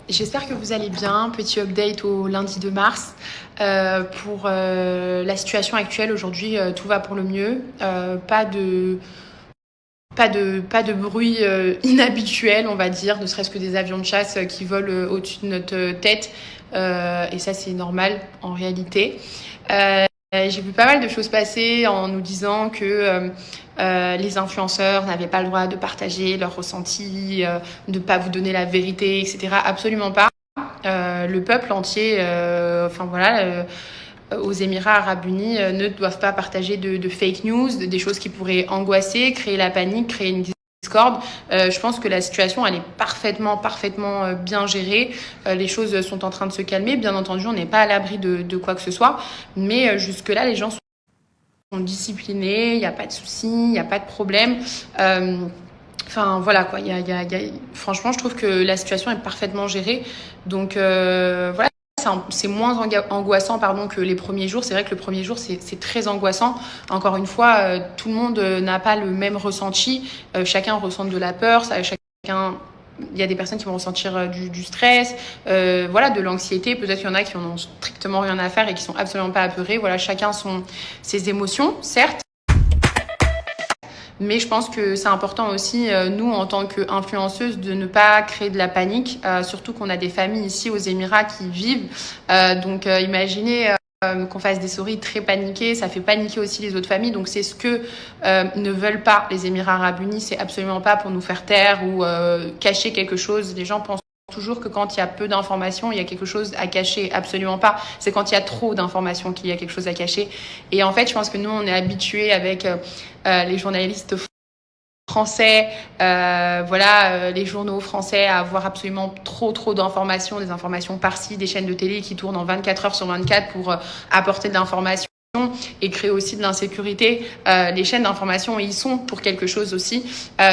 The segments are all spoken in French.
J'espère que vous allez bien. Petit update au lundi 2 mars. Pour la situation actuelle, aujourd'hui, tout va pour le mieux. Pas de bruit inhabituel, on va dire, ne serait-ce que des avions de chasse qui volent au-dessus de notre tête. Et ça, c'est normal en réalité. J'ai vu pas mal de choses passer en nous disant que les influenceurs n'avaient pas le droit de partager leurs ressentis, de ne pas vous donner la vérité, etc. Absolument pas. Le peuple entier, aux Émirats Arabes Unis, ne doivent pas partager de fake news, des choses qui pourraient angoisser, créer la panique, créer une discorde. Je pense que la situation, elle est parfaitement bien gérée. Les choses sont en train de se calmer. Bien entendu, on n'est pas à l'abri de quoi que ce soit. Mais jusque-là, les gens sont disciplinés, il n'y a pas de soucis, il n'y a pas de problème. Enfin voilà quoi, franchement je trouve que la situation est parfaitement gérée. Donc voilà, c'est moins angoissant que les premiers jours. C'est vrai que le premier jour c'est très angoissant. Encore une fois, tout le monde n'a pas le même ressenti. Chacun ressent de la peur, il y a des personnes qui vont ressentir du stress, de l'anxiété. Peut-être qu'il y en a qui en ont strictement rien à faire et qui sont absolument pas apeurés. Voilà, chacun ses émotions, certes. Mais je pense que c'est important aussi, nous, en tant qu'influenceuses, de ne pas créer de la panique, surtout qu'on a des familles ici aux Émirats qui vivent. Imaginez qu'on fasse des stories très paniquées, ça fait paniquer aussi les autres familles. Donc c'est ce que ne veulent pas les Émirats Arabes Unis. C'est absolument pas pour nous faire taire ou cacher quelque chose. Les gens pensent toujours que quand il y a peu d'informations, il y a quelque chose à cacher. Absolument pas. C'est quand il y a trop d'informations qu'il y a quelque chose à cacher. Et en fait, je pense que nous, on est habitués avec les journalistes français, les journaux français à avoir absolument trop d'informations, des informations par-ci, des chaînes de télé qui tournent en 24 heures sur 24 pour apporter de l'information et créer aussi de l'insécurité. Les chaînes d'information y sont pour quelque chose aussi.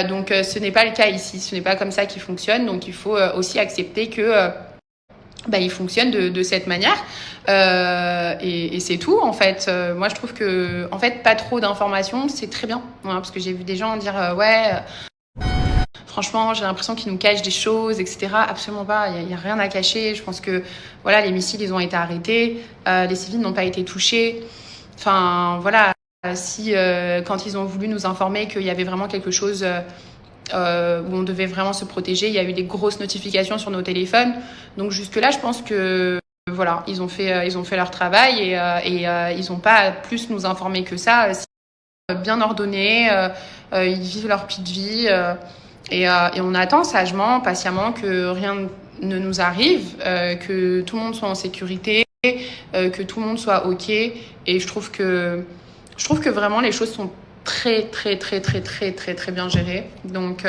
Donc ce n'est pas le cas ici, ce n'est pas comme ça qu'ils fonctionnent. Donc il faut aussi accepter que ils fonctionnent de cette manière. Et c'est tout en fait. Moi je trouve que en fait pas trop d'informations c'est très bien. Voilà, parce que j'ai vu des gens dire franchement j'ai l'impression qu'ils nous cachent des choses, etc. Absolument pas, il y a rien à cacher. Je pense que voilà, les missiles ils ont été arrêtés, les civils n'ont pas été touchés. Enfin voilà, si quand ils ont voulu nous informer qu'il y avait vraiment quelque chose où on devait vraiment se protéger, il y a eu des grosses notifications sur nos téléphones. Donc jusque-là, je pense que voilà, ils ont fait leur travail et ils n'ont pas plus nous informer que ça. Bien ordonnés, ils vivent leur petite vie et on attend sagement, patiemment que rien ne nous arrive, que tout le monde soit en sécurité, que tout le monde soit OK. Et je trouve que vraiment les choses sont très bien gérées. Donc